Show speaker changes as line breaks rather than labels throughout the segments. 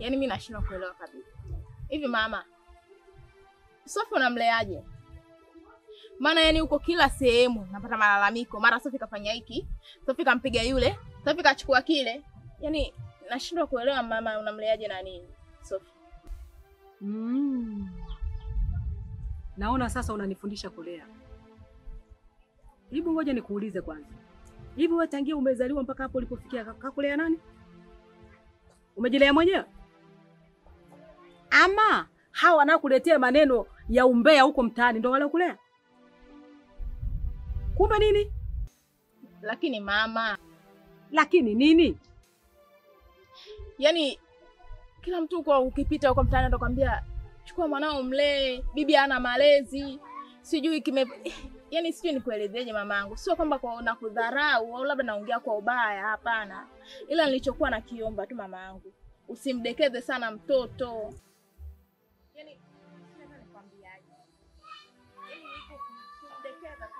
Yaani mimi nashindwa kuelewa kabisa. Hivi mama, Sophie unamleaje? Maana yani uko kila sehemu napata malalamiko, mara Sophie kafanya hiki, Sophie kampiga yule, Sophie kachukua kile. Yaani nashindwa kuelewa mama unamleaje na nini Sophie.
Naona sasa unanifundisha kulea. Hebu ngoja nikuulize kwanza. Hivi wewe tangia umezaliwa mpaka hapo ulipofikia kakulea nani? Umejilea mwenyewe? Ama hawa wanakuletea maneno ya umbea huko mtaani ndio wale kulea? Kumbe nini?
Lakini mama,
lakini nini?
Yaani kila mtu kwa ukipita huko mtaani atakwambia chukua mwanao mlee, bibi ana malezi. Sijui yaani sijui nikuelezeje mamangu. Sio kwamba kwa nakudharau au labda naongea kwa ubaya, hapana. Ila nilichokuwa nakiomba tu mamangu, usimdekeze sana mtoto. Yaani sina nikwambiaje. Yaani niko kumdekeza tu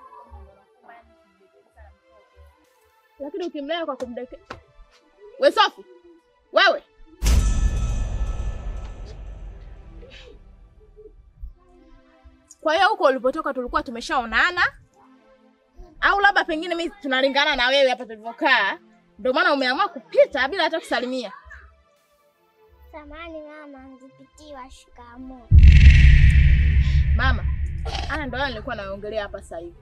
kwa sana mtoto. Lakini ukimlea kwa kumdekeza. Wewe Sophie, wewe kwa hiyo huko ulipotoka tulikuwa tumeshaonana? Au labda pengine mimi tunalingana na wewe hapa tulivyokaa, ndio maana umeamua kupita bila hata kusalimia?
Samahani mama, nilipitiwa. Shikamoo.
Mama, ana ndio nilikuwa naongelea hapa sasa hivi.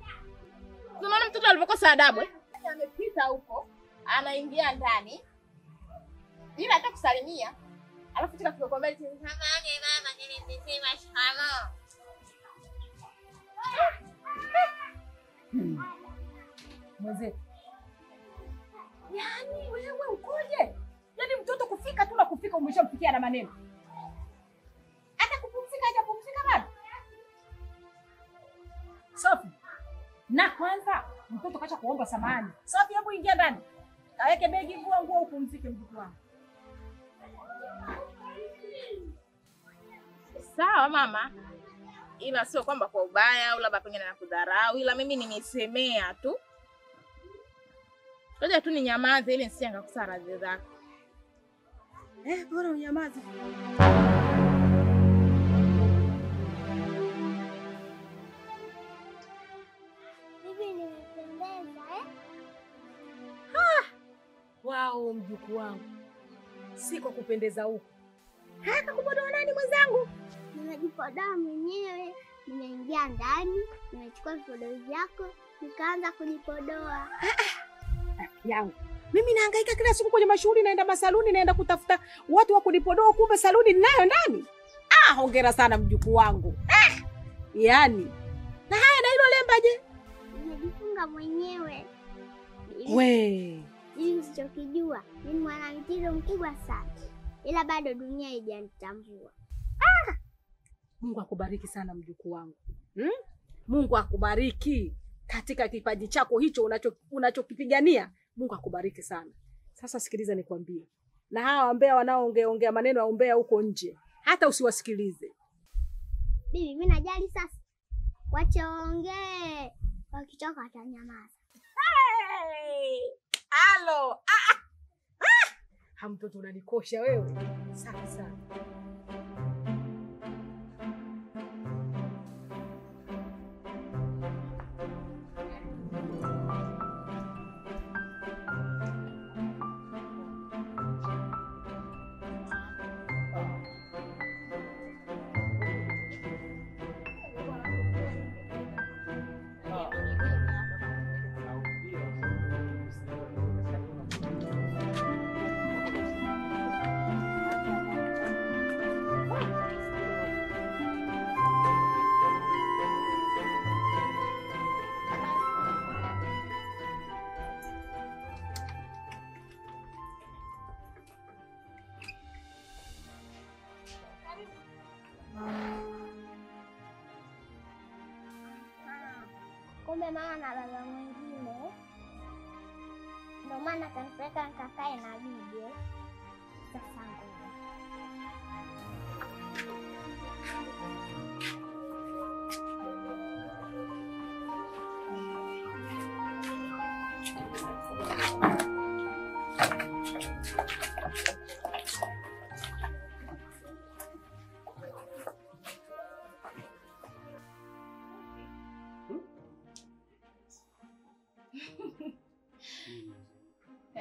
Unaona mtoto alivyokosa adabu amepita huko, anaingia ndani bila hata kusalimia. Alafu tukakwambia samahani mama, nilipitiwa. Shikamoo.
Mzee. Yaani wewe ukoje? Yaani mtoto kufika tu na kufika umeshamfikia na maneno. Hata kupumzika hajapumzika bado. Sophie. Na kwanza mtoto kacha kuomba samahani. Sophie, hebu ingia ndani. Kaweke begi nguo upumzike mtoto wangu.
Sawa mama. Ila sio kwamba kwa ubaya au labda pengine nakudharau, ila mimi nimesemea tu. Ngoja tu ninyamaze ili nisije ngakusa radhi zako.
Bora unyamaze.
Bibi nimependeza
Wao mjukuu wangu. Si kwa kupendeza huko. Hata kubodoa nani mwenzangu?
Nimejipodoa mwenyewe, nimeingia ndani, nimechukua vipodozi vyako, nikaanza kujipodoa.
Yangu. Mimi nahangaika kila siku kwenye mashughuli, naenda masaluni, naenda kutafuta watu wa kujipodoa, kumbe saluni ninayo ndani. Hongera sana mjukuu wangu. Yaani. Na haya na hilo lemba je?
Nimejifunga mwenyewe.
Hivi
usichokijua, mimi mwanamitindo mkubwa sana. Ila bado dunia haijanitambua.
Mungu akubariki sana mjukuu wangu. Mungu akubariki katika kipaji chako hicho unachokipigania. Mungu akubariki sana. Sasa sikiliza nikwambie. Na hawa wambea wanaoongea maneno ya umbea huko nje, hata usiwasikilize.
Bibi, mimi najali sasa. Wacha waongee. Wakichoka watanyamaza.
Halo. Mtoto unanikosha wewe. Safi sana.
Kumbe mama na baba mwingine. Ndio maana kanipeleka nikakae na bibi. Sasa ngoja.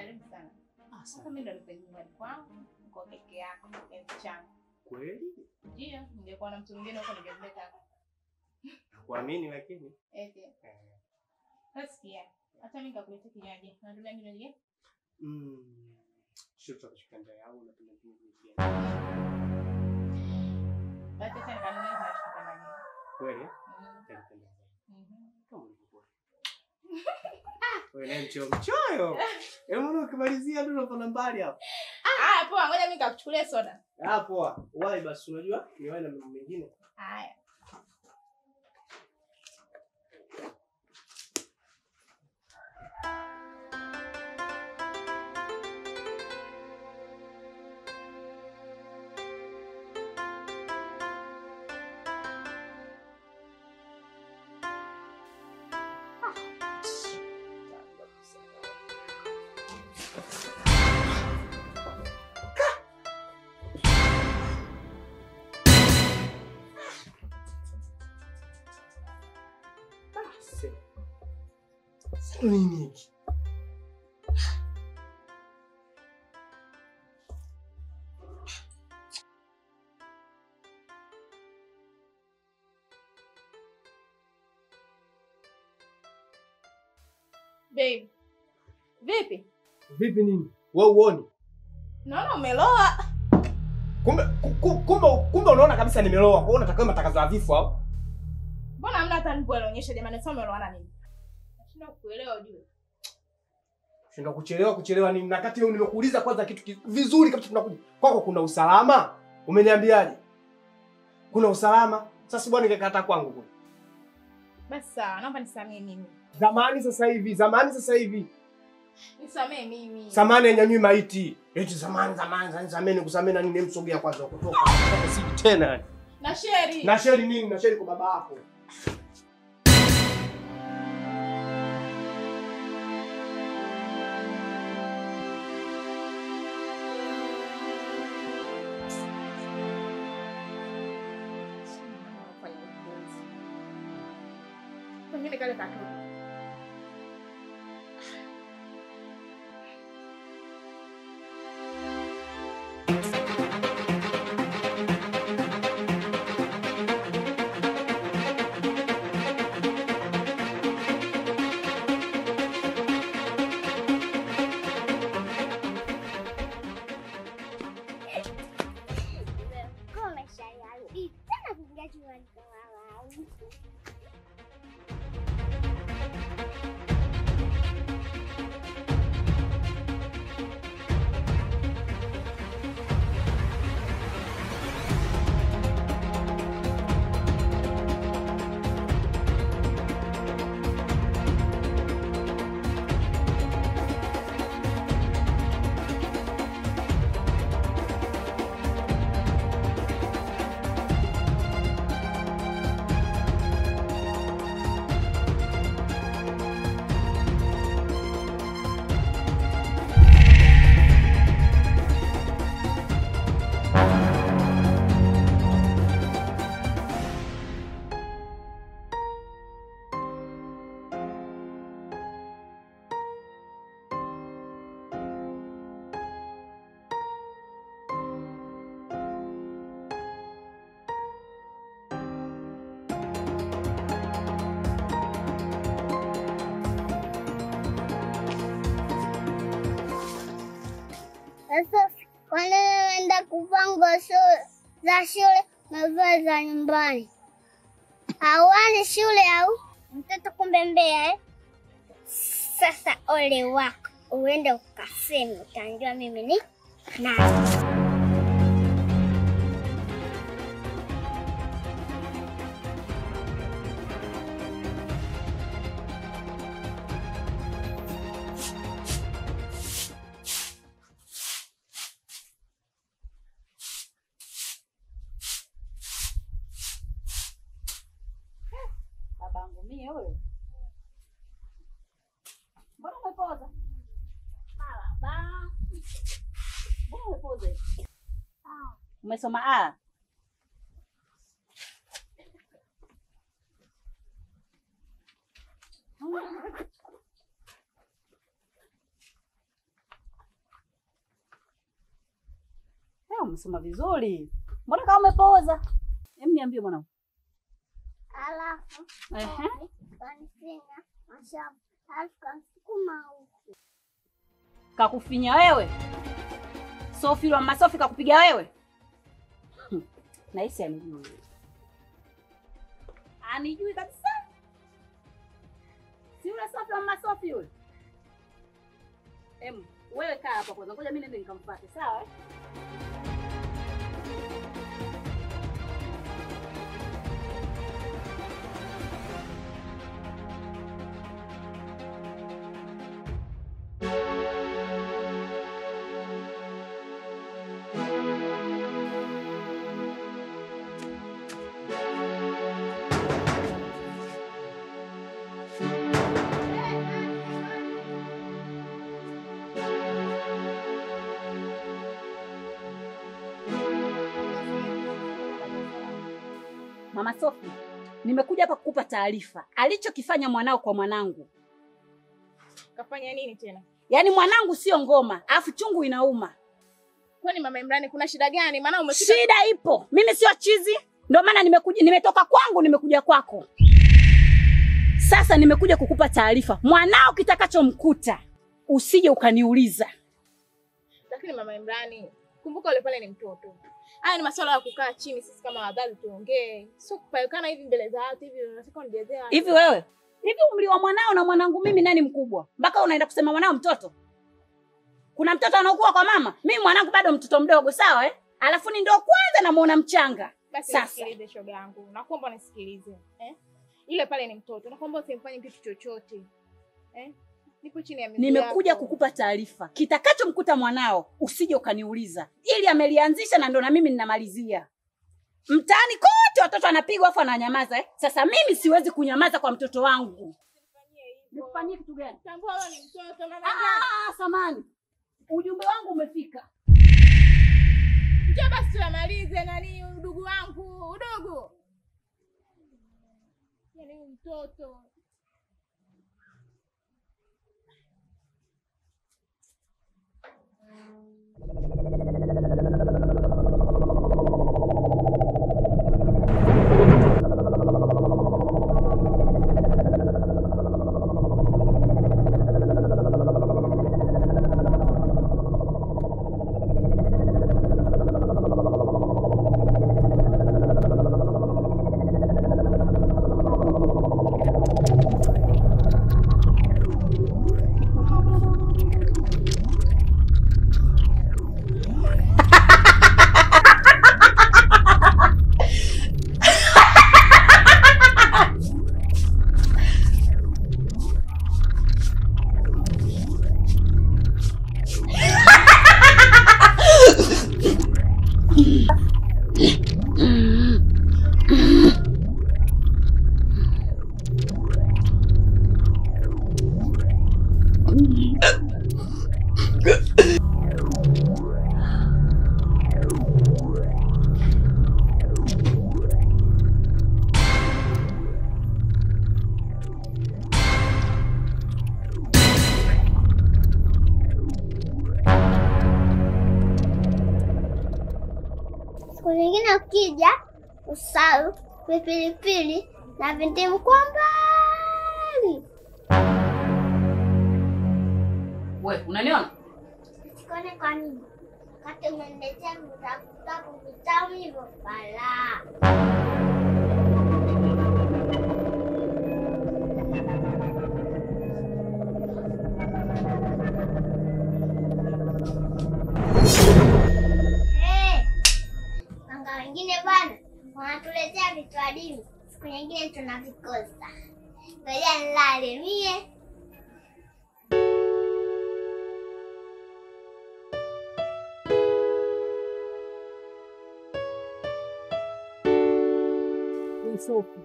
Karibu sana. Sasa
Asante.
mimi ndo nipe nyumbani kwangu, uko peke yako, kipenzi changu.
Kweli?
Ndio, ningekuwa na mtu mwingine huko ningemleta.
Kuamini lakini.
Eti. Nasikia. Hata mimi nikakuletea kinywaji. Unatumia kinywaji gani?
Sio tutakachokanda yao na tunapenda kujiana.
Basi sasa nikanunue tunachokipenda nini?
Kweli? Nitapenda. Kama ulivyokuwa. Wewe ni mchoyo. Mbona ukimalizia tu unapanda mbali hapo?
Poa, ngoja mimi nikakuchukulie soda.
Poa. Wai basi unajua ni wai na mambo mengine.
Haya.
Sasa nini hiki?
Babe. Vipi?
Vipi nini? Wewe uone.
Naona umeloa.
Kumbe unaona kabisa nimeloa. Kwa hiyo unataka matangazo ya vifo au?
Mbona hamna hata nilipoonyesha jamani, sasa umeloana nini? Nashinda kuelewa ujue.
Shinda kuchelewa nini? Na kati wewe nimekuuliza kwanza kitu vizuri kabisa tunakuja. Kwako kuna usalama? Umeniambiaje? Kuna usalama? Sasa bwana ningekata kwangu kule.
Basi sawa, naomba nisamee mimi.
Zamani sasa hivi.
Nisamee mimi.
Samani anyanyui maiti. Eti zamani kusameni na nini msogea kwanza kutoka. Sisi tena.
Na sheri.
Na sheri nini? Na sheri kwa baba yako.
Pengine kale katoto.
Sasa wanaenda kuvaa nguo za shule na za nyumbani. Hawani shule au mtoto kumbe mbea Sasa ole wako, uende ukaseme, utanjua mimi ni nani.
Babangu mie huyo. Mbona umepoza? Baba. Mbona umepoza? Umesoma A? umesoma vizuri. Mbona kama umepooza? Hem, niambie mwanangu.
Alafu kanifinya mashavu. Alafu kansukuma huku.
Kakufinya wewe? Sofi wa Masofi kakupiga wewe? Nahisi anijui. Anijui kabisa. Si yule Sofi wa Masofi yule. Wewe kaa hapa kwanza. Ngoja mimi nende nikamfuate, sawa eh? Mama Sofi, nimekuja hapa kukupa taarifa. Alichokifanya mwanao kwa mwanangu.
Kafanya nini tena?
Yaani mwanangu sio ngoma, afu chungu inauma.
Kwani Mama Imrani kuna shida gani? Maana umefika.
Shida ipo. Mimi sio chizi. Ndio maana nimetoka kwangu nimekuja kwako. Sasa nimekuja kukupa taarifa. Mwanao kitakachomkuta usije ukaniuliza.
Lakini Mama Imrani, kumbuka yule pale ni mtoto. Haya ni masuala ya kukaa chini sisi kama wazazi tuongee. Sio kupayukana hivi mbele za watu hivi unataka unielezea.
Hivi wewe? Hivi umri wa mwanao na mwanangu mimi nani mkubwa? Mpaka unaenda kusema mwanao mtoto? Kuna mtoto anaokuwa kwa mama? Mimi mwanangu bado mtoto mdogo, sawa eh? Alafu ni ndio kwanza namuona mchanga.
Basi
sasa
nisikilize shoga yangu. Nakuomba unisikilize, eh? Ile pale ni mtoto. Nakuomba usimfanye kitu chochote. Nipo chini ya miguu yako.
Nimekuja kukupa taarifa. Kitakachomkuta mwanao usije ukaniuliza. Ili amelianzisha na ndo na mimi ninamalizia. Mtaani kote watoto wanapigwa afu ananyamaza eh? Sasa mimi siwezi kunyamaza kwa mtoto wangu. Nikufanyie kitu gani?
Tambua wewe ni mtoto mama.
Samani. Ujumbe wangu umefika.
Njoo basi tuamalize nani udugu wangu, udugu. Yaani mtoto.
Siku nyingine ukija usahau pilipili na vindimu kwa mbali.
Wewe unaniona?
Sikone kwa nini? Kati umeniletea vitabu vitamu hivyo pala. Wanga wengine bwana wanatuletea vitu adimu. Siku nyingine tunavikosa. Ngoja nilale mie.
Sofi.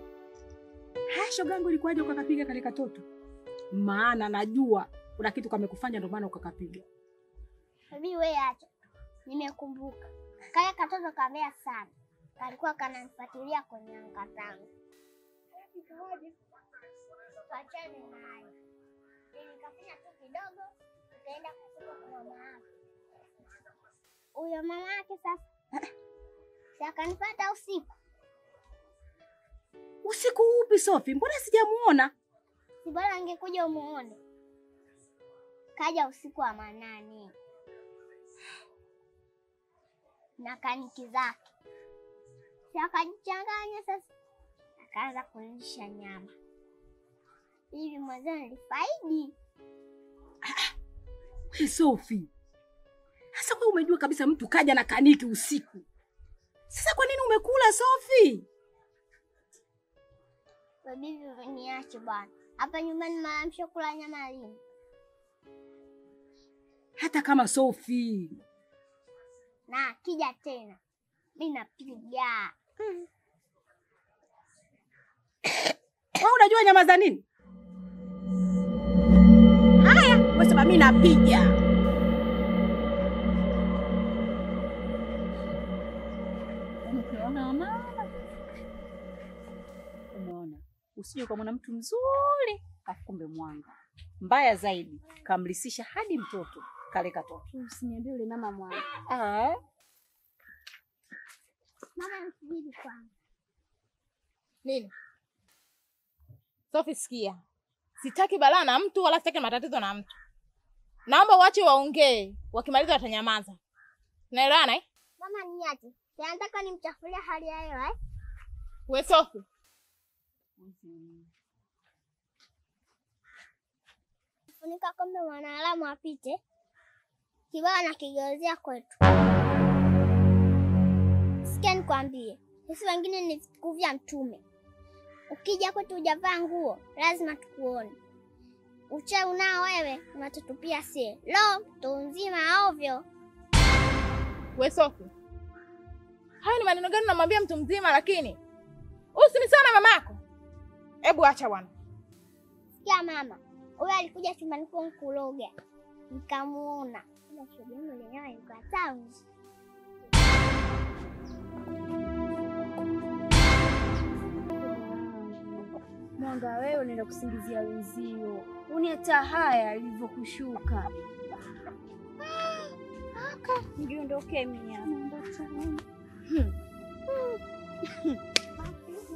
Shoga yangu ilikuwaje ukakapiga kale katoto? Maana najua kuna kitu kamekufanya ndio maana ukakapiga.
Bibi wewe acha. Nimekumbuka. Kale katoto kamea sana. Kalikuwa kananifuatilia kwenye anga zangu. Ikawaje? Tuachane naye. Nikafanya tu kidogo, tukaenda kuchukua kwa mama yake. huyo mama yake sasa. Si akanipata usiku.
Usiku upi Sophie? Mbona sijamuona?
Si bora angekuja umuone. Kaja usiku wa manane. Na kaniki zake. Si akajichanganya sasa. Akaanza kunisha nyama. Hivi mwanzo nilifaidi.
Hey Sophie. Sasa wewe umejua kabisa mtu kaja na kaniki usiku. Sasa kwa nini umekula Sophie?
Bibi niache bwana. Hapa nyumbani maamsha kula nyama lini?
Hata kama Sophie.
Na kija tena. Mimi napiga.
Wewe unajua nyama za nini? Haya, wewe sema mimi napiga. Umeona? Usije ukamwona mtu mzuri akumbe mwanga. Mbaya zaidi, kamlisisha hadi mtoto kale katoto.
Usiniambie yule mama mwanga. Mama msubiri kwanza.
Nini? Sophie, sikia. Sitaki balaa na mtu wala sitaki matatizo na mtu. Naomba uache waongee, wakimaliza watanyamaza. Naelewana eh?
Mama niache. Nataka nimchafulie hali ya hewa
We Sophie.
Funika kombe mwanaalamu apite. Kibao na kigeuzia kwetu. Sikia nikwambie. Sisi wengine ni vitukuu vya mtume. Ukija kwetu hujavaa nguo, lazima tukuone. Uchawi unao wewe, unatutupia sie. Lo, mtu mzima ovyo.
We Sophie. Haya ni maneno gani unamwambia mtu mzima lakini? Usini sana mamako. Hebu acha bwana.
Sikia mama, huyo alikuja chumbani kwangu kuloga. Nikamuona. Kama shoga yangu lenyewe ilikuwa tamu.
Mwanga wewe unaenda kusingizia wenzio. Uniacha haya alivyokushuka. Aka, niondoke mimi hapa.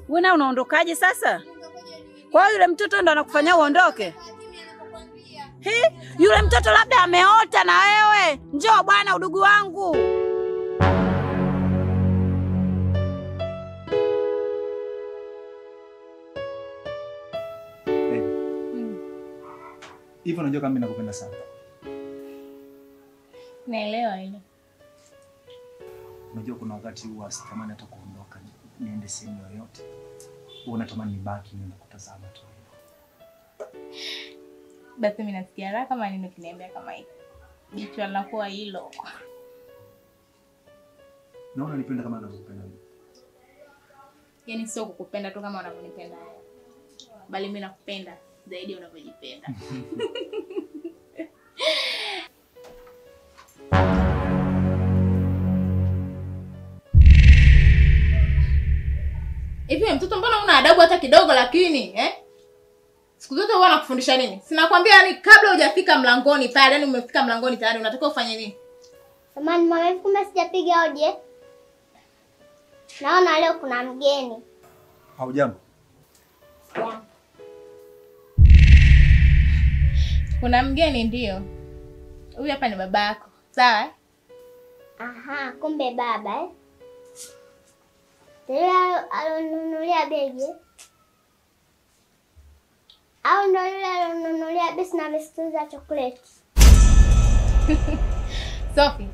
Wewe unaondokaje sasa? Kwa yule mtoto ndo anakufanya uondoke? Yule mtoto labda ameota na wewe. Njoo bwana udugu wangu.
Hivyo unajua kama mimi nakupenda sana.
Naelewa hilo.
Unajua kuna wakati huwa sitamani hata kuondoka niende sehemu yoyote. Huwa natamani nibaki niende kutazama tu.
Basi mimi nasikia raha kama nini kiniambia kama hivi. Jicho linakuwa hilo.
Naona nipenda kama ninavyokupenda wewe.
Yaani sio kukupenda tu kama unavyonipenda wewe. Bali mimi nakupenda zaidi unavyojipenda. Hivi mtoto mbona una adabu hata kidogo lakini Siku zote huwa nakufundisha nini? Sinakwambia yani kabla hujafika mlangoni pale, yani umefika mlangoni tayari unatakiwa ufanye nini?
Samahani mama, kumbe sijapiga hoje. Naona leo kuna mgeni.
Haujambo?
Kuna mgeni ndio. Huyu hapa ni babako. Sawa?
Aha, kumbe baba Tele alonunulia begi. Au ndo yule alonunulia bisi na biskuti za chocolate.
Sophie,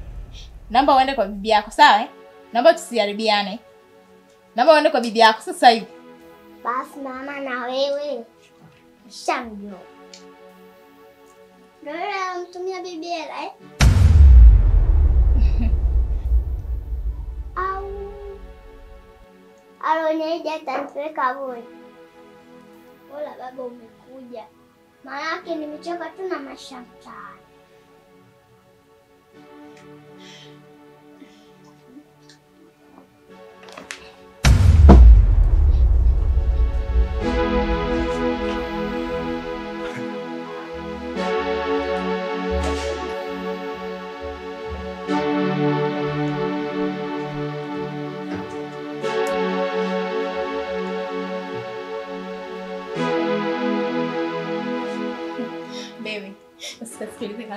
naomba uende kwa bibi yako, sawa? Naomba tusiharibiane. Naomba uende kwa bibi yako sasa hivi.
Basi mama na wewe. Shamjo. Ndo yule alomtumia bibi hela Au aloniahidi atanipeleka boy. Wala baba umekuja. Maana yake nimechoka tu na mashamba.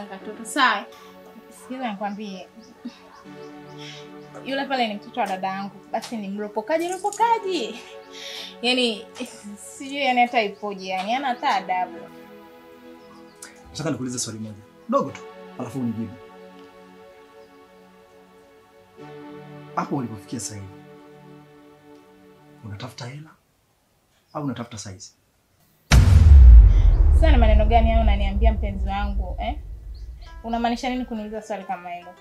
kale katoto. Sawa. Sikiza nikwambie. Yule pale ni mtoto wa dada yangu. Basi ni mropokaji. Yaani sijui yani hata ipoje yani hana hata adabu.
Nataka nikuulize swali moja. Dogo tu, alafu unijibu. Hapo ulipofikia sasa hivi. Unatafuta hela au unatafuta size?
Sasa ni maneno gani hayo unaniambia mpenzi wangu, Unamaanisha nini kuniuliza swali kama hilo?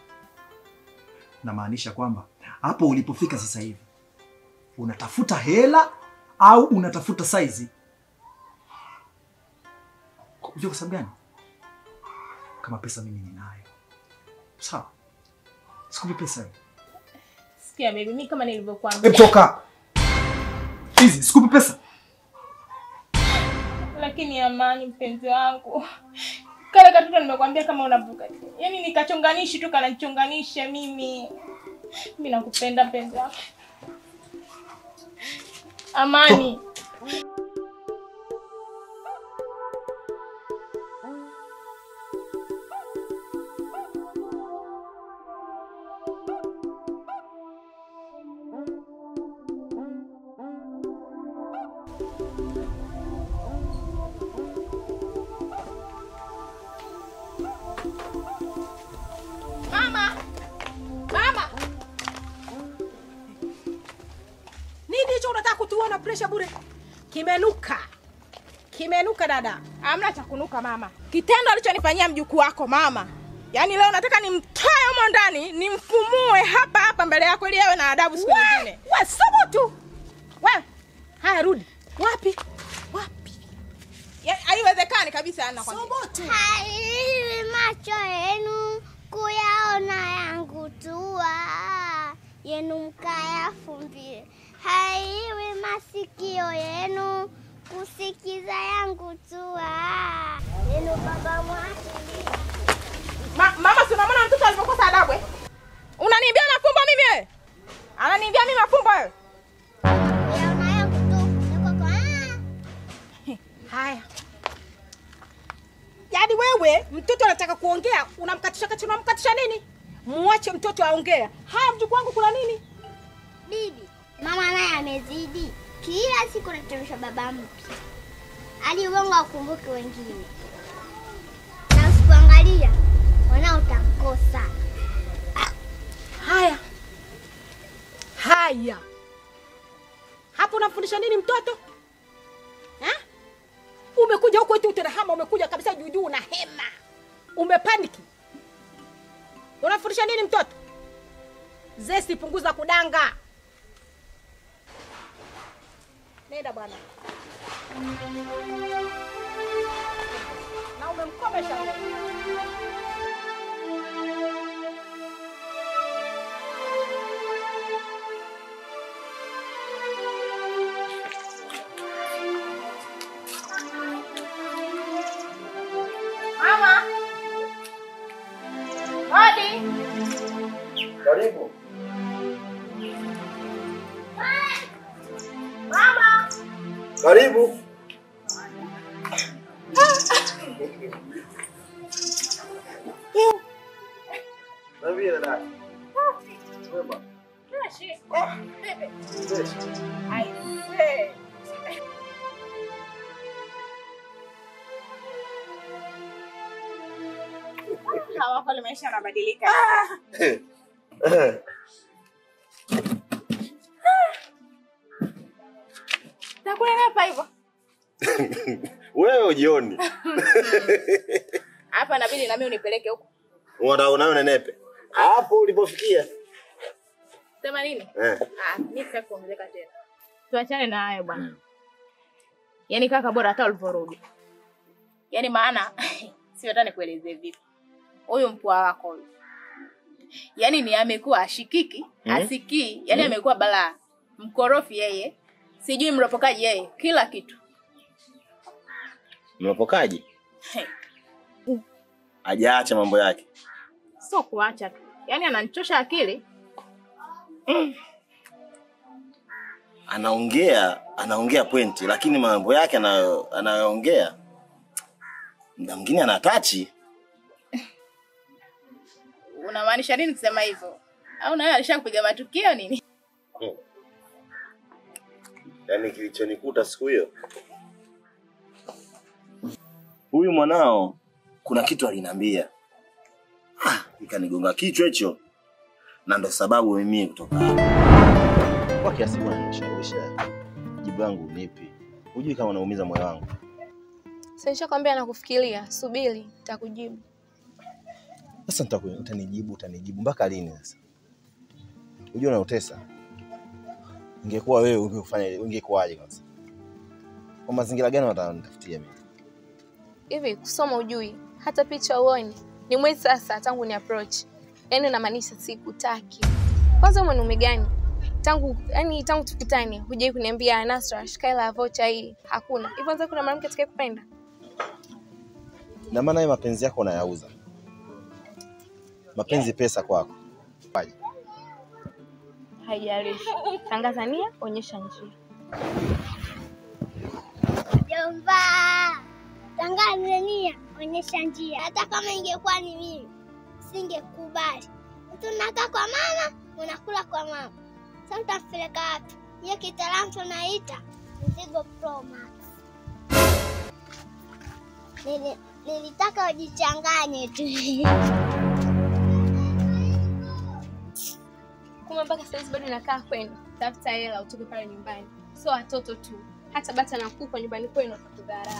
Namaanisha kwamba hapo ulipofika sasa hivi unatafuta hela au unatafuta size? Kwa sababu gani? Kama pesa mimi ninayo. Sawa. Sikupi pesa.
Sikia baby, mimi kama nilivyokuambia.
Toka. Hizi sikupi pesa.
Lakini Amani mpenzi wangu. Kale katoto nimekwambia kama unavuka. Yaani nikachonganishi tu kanachonganisha mimi. Mimi nakupenda mpenzi wangu. Amani.
Pressure bure. Kimenuka dada.
Hamna cha kunuka mama. Kitendo alichonifanyia mjukuu wako mama. Yaani leo nataka nimtoe humo ndani, nimfumue hapa mbele yako ili awe na adabu siku nyingine.
Wewe subutu. Wewe. Haya rudi. Wapi?
Yaani haiwezekani kabisa anakwambia.
Subutu.
Hai macho yenu kuyaona yangu tua. Yenu mkayafumbie. Haiwi masikio yenu kusikiza yangu tua. Yenu baba mwaki.
Mama si unamwona mtoto alivyokosa adabu Unaniambia mafumbo mimi wewe? Ananiambia mimi mafumbo wewe?
Yaona yangu tu. Niko kwa
Haya. Yaani wewe mtoto anataka kuongea, unamkatisha nini? Muache mtoto aongea. Haya mjukuu wangu kuna nini?
Bibi, mama naye amezidi. Kila siku nateremsha baba mpya. Hadi uongo akumbuke wengine. Na usipoangalia wanao utamkosa.
Haya. Hapo unamfundisha nini mtoto? Umekuja huko eti uterahama, umekuja kabisa juu na hema. Umepaniki. Unamfundisha nini mtoto? Zesti punguza kudanga. Nenda bwana. Na umemkomesha.
Mama. Hadi.
Karibu.
Mama.
Karibu. Nambia dada. Wema.
Kashi. Bebe. Ai. Hawa kwa maisha yanabadilika. Takule hapa hivyo.
Wewe ujioni.
Hapa inabidi na mimi unipeleke huko.
Unataka unayo nenepe. Hapo ulipofikia.
Sema nini? Mimi sitaki kuongezeka tena. Tuachane na hayo bwana. Yaani kaka bora hata uliporudi. Yaani maana si hata nikuelezee vipi. Huyo mpwa wako huyo. Yaani ni amekuwa ashikiki, asikii, yaani amekuwa balaa. Mkorofi yeye, sijui mropokaji yeye, kila kitu.
Mropokaji? Hajaacha mambo yake.
Sio kuacha tu. Yaani ananichosha akili.
Anaongea pointi, lakini mambo yake anayoongea muda mwingine anatachi.
Unamaanisha nini kusema hivyo? Au nawe alishakupiga matukio nini?
Yaani kilichonikuta siku hiyo, huyu mwanao kuna kitu aliniambia. Ikanigonga kichwa hicho. Na ndo sababu mimi kutoka hapa. Kwa kiasi gani nishawisha jibu langu unipi? Hujui kama unaumiza moyo wangu.
Sasa nishakwambia nakufikiria, subiri nitakujibu.
Sasa utanijibu mpaka lini sasa? Unajua unautesa. Ingekuwa wewe ungekuwaje kwanza? Kwa mazingira gani watanitafutia mimi?
Hivi kusoma ujui, hata picha uone. Ni mwezi sasa tangu ni approach. Yaani namaanisha sikutaki. Kwanza mwanaume gani? Tangu tukutane, hujai kuniambia Nasra, shikaila vocha hii. Hakuna. Hivyo nza kuna mwanamke atakayekupenda?
Na maana wewe mapenzi yako unayauza. Mapenzi pesa kwako. Paje.
Haijalishi. Tangaza nia, onyesha njia.
Jomba. Tangaza nia, onyesha njia. Hata kama ingekuwa ni mimi, singekubali. Tunakaa kwa mama, unakula kwa mama. Sasa utapeleka wapi? Hiyo kitaalamu tunaita Mzigo Pro Max. Nilitaka ujichanganye tu.
Kuma mpaka sasa bado nakaa kwenu. Tafuta hela utoke pale nyumbani. Sio watoto tu. Hata bata na kuku nyumbani kwenu utakudharau.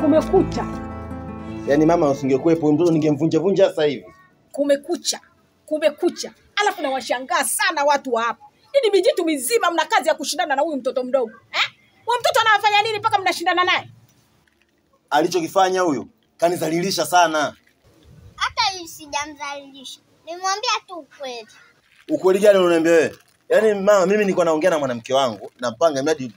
Kumekucha.
Yaani mama usingekuepo mtoto ningemvunja sasa hivi.
Kumekucha. Alafu nawashangaa sana watu hapa. Nini mijitu mizima mna kazi ya kushindana na huyu mtoto mdogo? Huyu mtoto anafanya nini mpaka mnashindana naye?
Alichokifanya huyo kanizalilisha sana.
Hata yeye sijamzalilisha. Nimwambia tu ukweli.
Ukweli gani unaniambia wewe? Yaani mama mimi nilikuwa naongea na mwanamke wangu, napanga mradi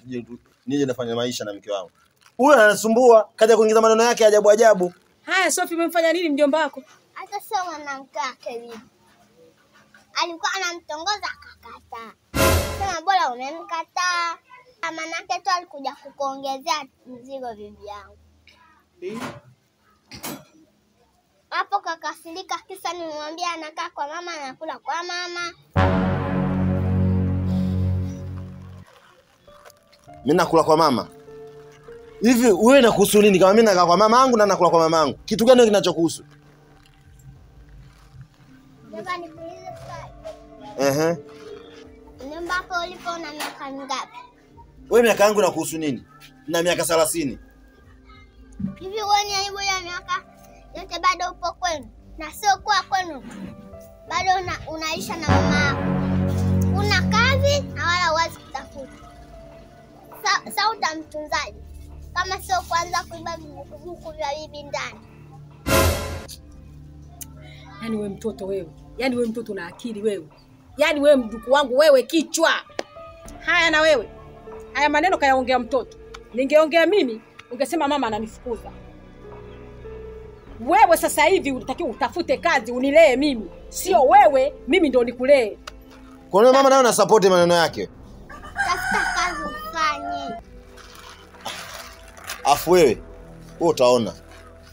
nije nafanya maisha na mke wangu. Huyo anasumbua, kaja kuingiza maneno yake ajabu.
Haya Sophie umemfanya nini mjomba wako?
Hata sio mwanamke wake bibi. Alikuwa anamtongoza akakataa. Sema bora umemkataa. Manake tu alikuja kukuongezea mzigo bibi yangu. Hapo kakasirika kisa nimwambia anakaa kwa mama anakula kwa mama.
Mimi nakula kwa mama. Hivi wewe inakuhusu nini kama mimi nakaa kwa mama yangu na nakula kwa mama yangu? Kitu gani kinachokuhusu?
Baba niulize swali. Nyumba hapo ulipo una miaka mingapi?
Wewe miaka yangu inakuhusu nini? Na miaka 30.
Hivi wewe ni aibu ya miaka yote bado upo kwenu? Na sio kwa kwenu. Bado unaisha na mama yako. Una kazi na wala huwezi kutafuta. Sasa utamtunzaje? Kama sio kwanza kuiba vibuku vya bibi ndani.
Yaani wewe mtoto wewe. Yaani wewe mtoto na akili wewe. Yaani wewe mjukuu wangu wewe kichwa. Haya na wewe. Haya maneno kayaongea mtoto. Ningeongea mimi, ungesema mama ananifukuza. Wewe sasa hivi unatakiwa utafute kazi unilee mimi. Sio wewe, mimi ndio nikulee.
Kwa nini mama nayo na support maneno yake?
Tafuta kazi ufanye.
Afu wewe utaona.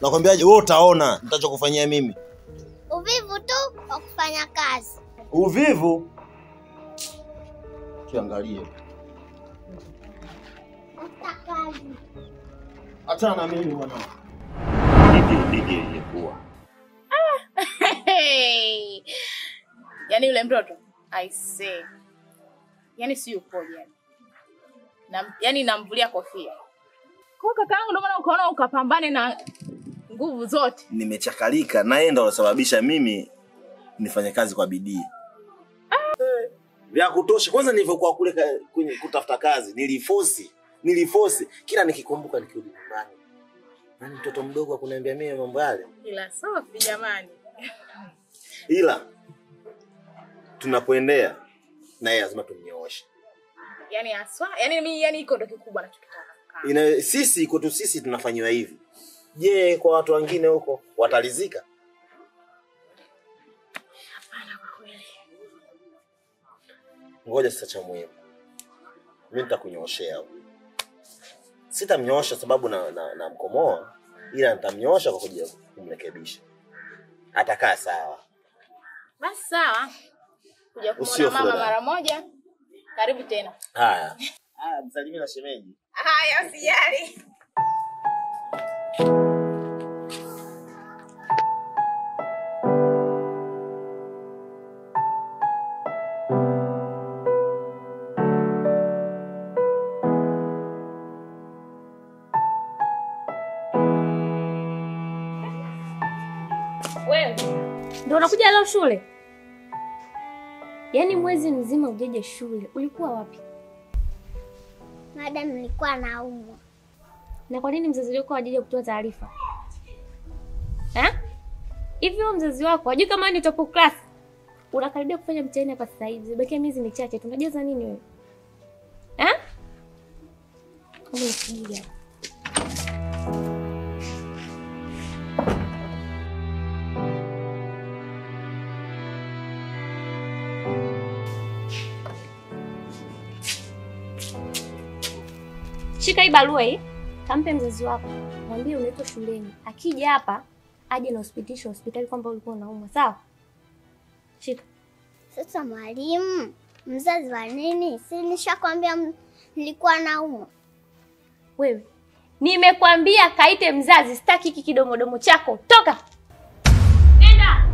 Nakwambiaje wewe utaona nitachokufanyia mimi.
Uvivu tu wa kufanya kazi.
Uvivu? Kiangalie.
Tafuta kazi.
Achana na mimi bwana. Ndio ilikuwa.
Yaani yule mtoto I say. Yaani si upoje yani. Yaani namvulia kofia. Kwa kakaangu ndio maana ukaona ukapambane na nguvu zote.
Nimechakalika na yeye ndo alosababisha mimi nifanye kazi kwa bidii. Vya kutosha. Kwanza nilivyokuwa kule kwenye kutafuta kazi, niliforce kila nikikumbuka nikirudi nyumbani. Nani mtoto mdogo akuniambia mimi mambo yale?
Ila Sophie jamani.
Ila tunapoendea na yeye lazima tumnyooshe.
Yaani aswa, yaani mimi yani iko ndo kikubwa nachokitaka.
Sisi kwetu sisi tunafanyiwa hivi. Je, kwa watu wengine huko watalizika?
Hapana kwa kweli.
Ngoja sasa cha muhimu. Mimi nitakunyooshea. Sitamnyoosha sababu na mkomoa, ila nitamnyoosha kwa kuja kumrekebisha. Atakaa sawa.
Basi sawa. Kuja kumwona mama mara moja. Karibu tena.
Haya. Haya, msalimie na shemeji.
Haya, usijali.
Wewe ndio unakuja leo shule? Yaani mwezi mzima hujaje shule. Ulikuwa wapi?
Madam, nilikuwa naumwa.
Na kwa nini mzazi wako hajaje kutoa taarifa? Hivi wewe mzazi wako hajui kama ni top class? Unakaribia kufanya mtihani hapa sasa hivi. Zibakia miezi michache. Tunajaza nini wewe? Kama unafikiria. Shika hii barua hii. Kampe mzazi wako. Mwambie unaitwa shuleni. Akija hapa aje na hospitali kwamba ulikuwa unaumwa, sawa? Shika.
Sasa mwalimu, mzazi wa nini? Si nishakwambia nilikuwa naumwa.
Wewe, nimekwambia kaite mzazi, sitaki hiki kidomodomo chako. Toka. Nenda.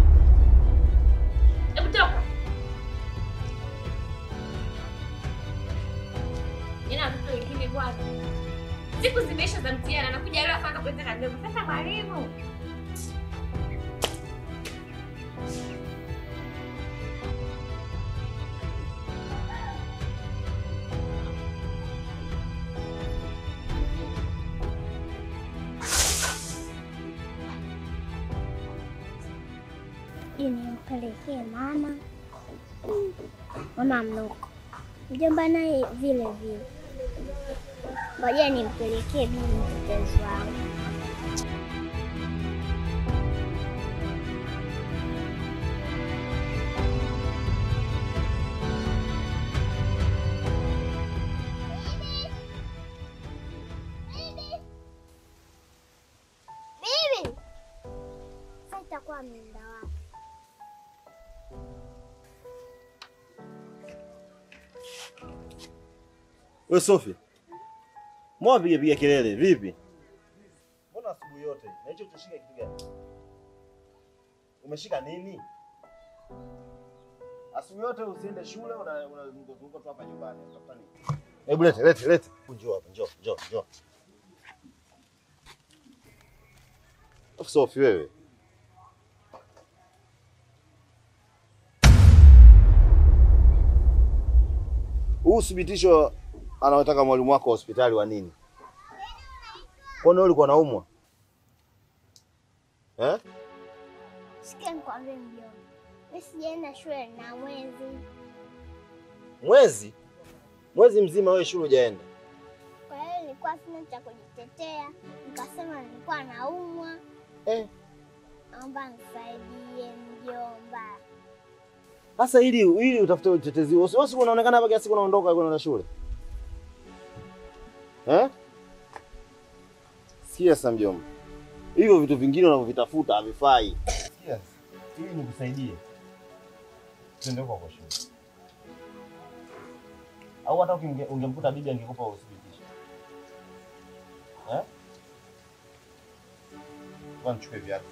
Hebu toka. Nina mtoto wengine bwana. Siku zimeisha za mtihani, anakuja leo afaka kwenda na ndio. Sasa mwalimu.
Nimpelekee mama. Mama mnoko. Mjomba naye vile vile. Ngoja nimpelekee bibi mtetezi wangu. Bibi. Sasa itakuwa ameenda wapi?
Wewe Sophie. Mbona piga kelele vipi? Mbona asubuhi yote? Na hicho utashika kitu gani? Umeshika nini? Asubuhi yote usiende shule unazunguka tu hapa nyumbani. Unatafuta nini? Hebu lete. Njoo hapa, njoo. Sophie wewe. Huu thibitisho anaotaka mwalimu wako hospitali wa nini? Kwani ulikuwa unaumwa?
Sikia nikwambie mjomba. Mimi sijaenda shule na
Mwezi? Mwezi mzima wewe shule hujaenda?
Kwa hiyo nilikuwa sina cha kujitetea. Nikasema nilikuwa naumwa. Naomba nisaidie mjomba.
Sasa ili utafute utetezi. Wewe unaonekana hapa kiasi unaondoka kwenda shule. Sikia sasa mjomba. Hivyo vitu vingine unavyovitafuta havifai. Sikia. Ili nikusaidie. Twende kwa shule. Au hata ungemkuta bibi angekupa uthibitisho. Bwana chukue viatu.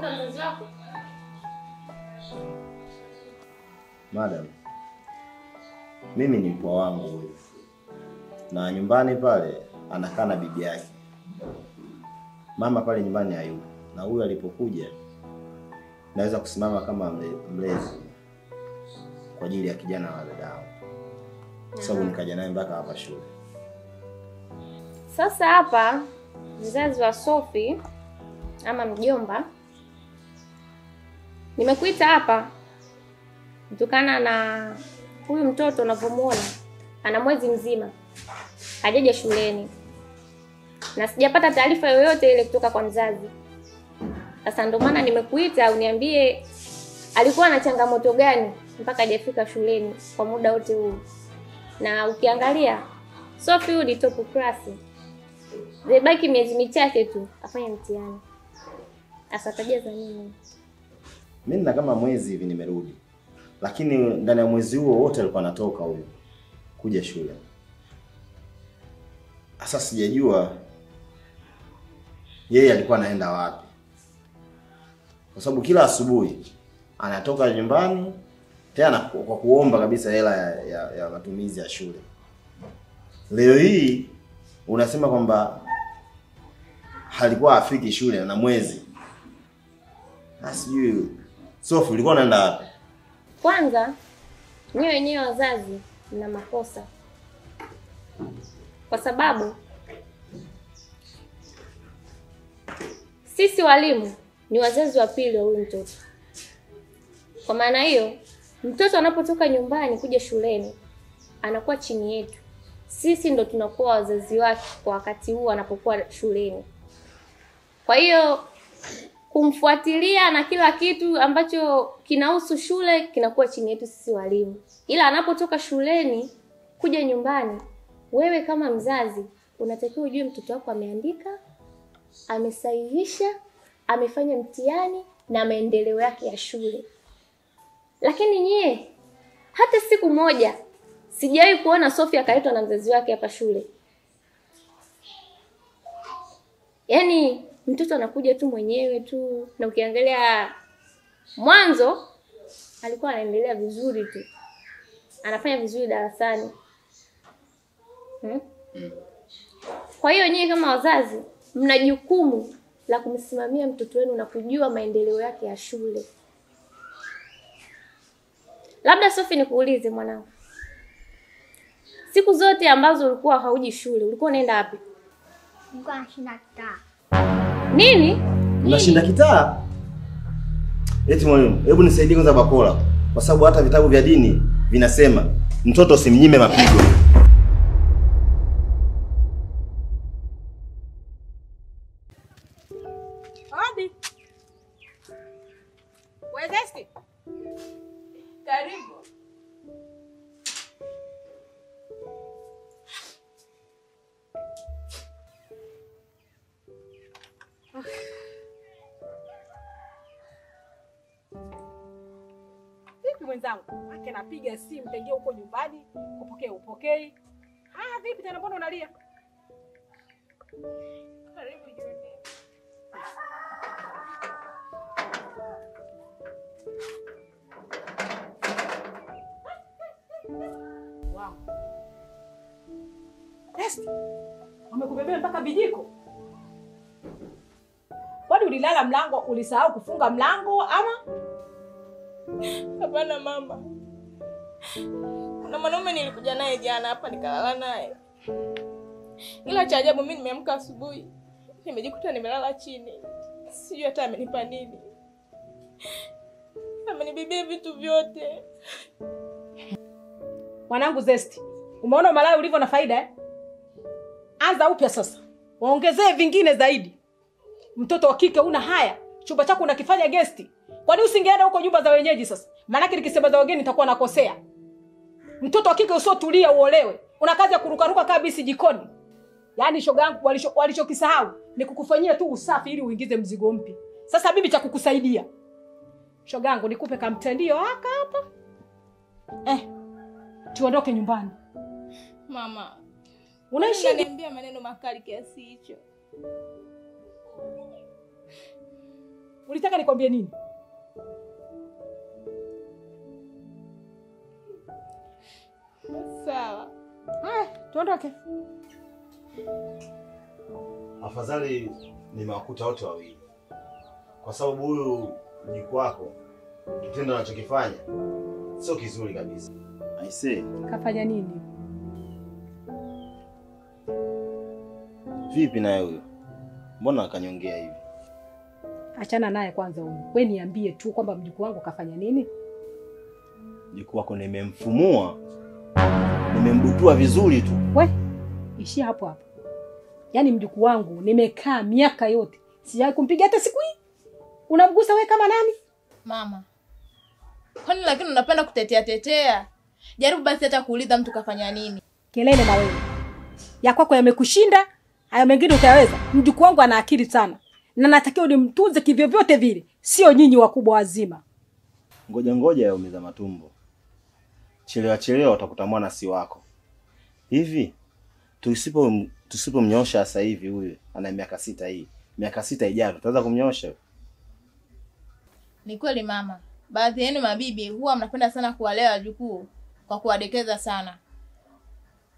ndo mzazi wako?
Madam, mimi ni mpwa wangu huyu, na nyumbani pale anakaa na bibi yake. Mama pale nyumbani hayupo, na huyu alipokuja naweza kusimama kama mlezi kwa ajili ya kijana wa dadao, kwa sababu nikaja naye mpaka hapa shule.
Sasa hapa mzazi wa Sophie ama mjomba, nimekuita hapa kutokana na huyu mtoto unavyomuona ana mwezi mzima hajaja shuleni, na sijapata taarifa yoyote ile kutoka kwa mzazi. Sasa ndio maana nimekuita uniambie alikuwa na changamoto gani mpaka hajafika shuleni kwa muda wote huu. Na ukiangalia Sophie huyu ni top class. Zibaki miezi michache tu afanye mtihani. Sasa tajaza nini?
Mimi nina kama mwezi hivi nimerudi. Lakini ndani ya mwezi huo wote alikuwa anatoka huyu kuja shule. Sasa sijajua yeye alikuwa anaenda wapi. Kwa sababu kila asubuhi anatoka nyumbani tena kwa kuomba kabisa hela ya matumizi ya shule. Leo hii unasema kwamba halikuwa afiki shule na mwezi. Sijui Sophie ulikuwa unaenda wapi?
Kwanza nyinyi wenyewe wazazi mna makosa. Kwa sababu sisi walimu ni wazazi wa pili wa huyu mtoto. Kwa maana hiyo, mtoto anapotoka nyumbani kuja shuleni anakuwa chini yetu. Sisi ndo tunakuwa wazazi wake kwa wakati huu anapokuwa shuleni. Kwa hiyo kumfuatilia na kila kitu ambacho kinahusu shule kinakuwa chini yetu sisi walimu. Ila anapotoka shuleni kuja nyumbani, wewe kama mzazi unatakiwa ujue mtoto wako ameandika, amesahihisha, amefanya mtihani na maendeleo yake ya shule. Lakini nyie hata siku moja sijawahi kuona Sophie akaletwa na mzazi wake hapa shule. Yaani mtoto anakuja tu mwenyewe tu, na ukiangalia mwanzo alikuwa anaendelea vizuri tu. Anafanya vizuri darasani. Kwa hiyo nyie kama wazazi mna jukumu la kumsimamia mtoto wenu na kujua maendeleo yake ya shule. Labda Sophie nikuulize mwanangu. Siku zote ambazo ulikuwa hauji shule, ulikuwa unaenda wapi?
Nilikuwa nashinda kitaa.
Nini?
Unashinda kitaa? Eti mwalimu, hebu nisaidie kwanza bakola. Kwa sababu hata vitabu vya dini vinasema mtoto usimnyime mapigo.
Hadi. Wezesti.
Karibu.
Vipi mwenzangu? Ake napiga simu tengia huko nyumbani, upokei. Vipi tena mbona unalia?
Karibu Juni.
Wow. Esti. Wamekubebea mpaka vijiko. Kwani ulilala mlango, ulisahau kufunga mlango ama?
Hapana mama. Kuna mwanaume nilikuja naye jana hapa nikalala naye. Ila cha ajabu mimi nimeamka asubuhi, nimejikuta nimelala chini. Sijui hata amenipa nini. Amenibebea vitu vyote.
Mwanangu Zesti, umeona malaya ulivyo na faida eh? Anza upya sasa. Waongezee vingine zaidi. Mtoto wa kike una haya. Chumba chako unakifanya guest. Kwani usingeenda huko nyumba za wenyeji sasa? Maana nikisema za wageni nitakuwa nakosea. Mtoto wa kike usiotulia uolewe. Una kazi ya kurukaruka kabisa jikoni. Yaani shoga yangu walichokisahau ni kukufanyia tu usafi ili uingize mzigo mpya. Sasa bibi cha kukusaidia. Shoga yangu nikupe kamtendio haka hapa. Tuondoke nyumbani.
Mama,
unaniambia
maneno makali kiasi hicho?
Ulitaka nikwambie nini?
Sawa.
Tuondoke.
Afadhali nimewakuta wote wawili. Kwa sababu huyu mjukuu wako kitendo anachokifanya sio kizuri kabisa. Aisee,
Kafanya nini?
vipi naye huyo? Mbona akanyongea hivi?
Achana naye kwanza huyu. Wewe niambie tu kwamba mjukuu wangu kafanya nini?
Mjukuu wako nimemfumua. Nimembutua vizuri tu.
We, ishia hapo hapo. Yaani mjukuu wangu nimekaa miaka yote sijawahi kumpiga hata siku hii. Unamgusa wewe kama nani?
Mama, kwani lakini unapenda kutetea? Jaribu basi hata kuuliza mtu kafanya nini.
Kelele na wewe. Ya kwako yamekushinda, hayo mengine utayaweza. Mjukuu wangu ana akili sana. Na natakiwa nimtunze kivyovyote vile, sio nyinyi wakubwa wazima.
Ngoja yaumiza matumbo. Chelewa utakuta mwana si wako. Hivi tusipomnyosha sasa hivi huyu ana miaka 6 hii. Miaka 6 ijayo tutaweza kumnyosha?
Ni kweli mama. Baadhi yenu mabibi huwa mnapenda sana kuwalea wajukuu kwa kuwadekeza sana.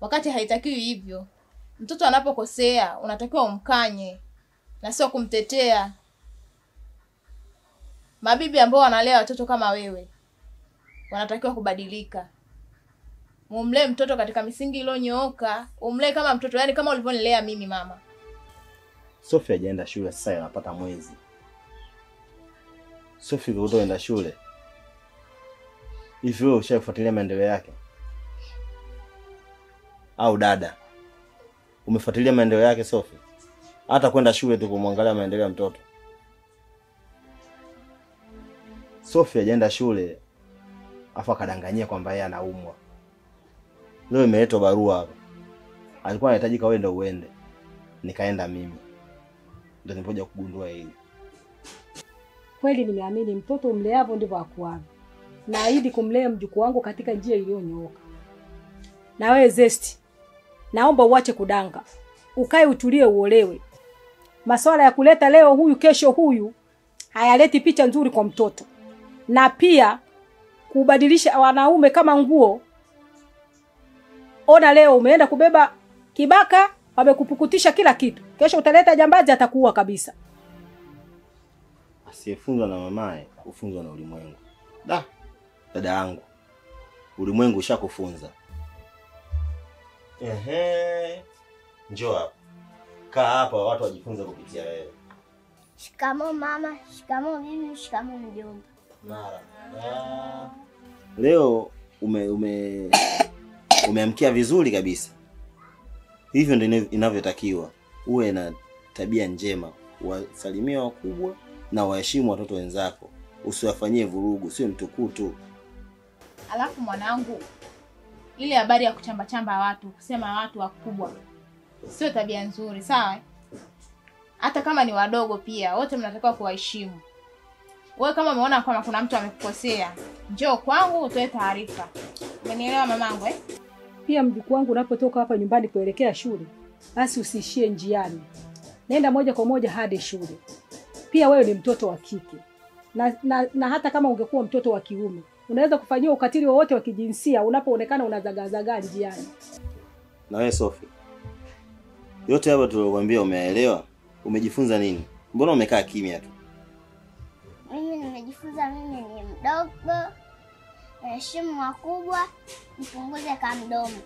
Wakati haitakiwi hivyo. Mtoto anapokosea unatakiwa umkanye na sio kumtetea. Mabibi ambao wanalea watoto kama wewe wanatakiwa kubadilika. Umlee mtoto katika misingi iliyonyooka, umlee kama mtoto, yani kama ulivyonilea mimi mama.
Sophie hajaenda shule sasa, anapata mwezi. Sophie kutoenda shule. Hivi wewe ushafuatilia maendeleo yake? Au dada, umefuatilia maendeleo yake Sophie? Hata kwenda shule tu kumwangalia maendeleo ya mtoto. Sophie hajaenda shule afa kadanganyia kwamba yeye anaumwa. Leo imeletwa barua hapa. Alikuwa anahitaji wewe ndio uende. Nikaenda mimi. Ndio nilipoja kugundua hili.
Kweli nimeamini mtoto umleavyo ndivyo akuavyo. Naahidi kumlea mjukuu wangu katika njia iliyonyooka. Na wewe Zesti, naomba uache kudanga. Ukae utulie uolewe. Masuala ya kuleta leo huyu kesho huyu hayaleti picha nzuri kwa mtoto. Na pia kubadilisha wanaume kama nguo. Ona leo umeenda kubeba kibaka, wamekupukutisha kila kitu. Kesho utaleta jambazi atakuua kabisa.
Asiyefunzwa na mamae, ufunzwa na ulimwengu. Dada yangu. Ulimwengu ushakufunza. Njoo hapa. Kaa hapa watu wajifunze kupitia wewe.
Shikamoo mama, shikamoo bibi, shikamoo mjomba.
Mara. Leo umeamkia vizuri kabisa. Hivyo ndio inavyotakiwa. Uwe na tabia njema, wasalimie wakubwa na waheshimu watoto wenzako. Usiwafanyie vurugu, sio mtukutu.
Alafu mwanangu, ile habari ya kuchamba watu, kusema watu wakubwa, sio tabia nzuri, sawa? Hata kama ni wadogo pia, wote mnatakiwa kuwaheshimu. Wewe kama umeona kama kuna mtu amekukosea, njoo kwangu utoe taarifa. Umenielewa mamangu eh?
Pia mjukuu wangu unapotoka hapa nyumbani kuelekea shule, basi usiishie njiani. Nenda moja kwa moja hadi shule. Pia wewe ni mtoto wa kike. Na hata kama ungekuwa mtoto wa kiume, unaweza kufanyiwa ukatili wowote wa kijinsia unapoonekana unazagazaga njiani.
Na wewe Sophie, yote hapa tuliyokuambia umeelewa? Umejifunza nini? Mbona umekaa kimya tu?
Mimi nimejifunza mimi ni mdogo. Heshimu wakubwa, nipunguze kamdomo.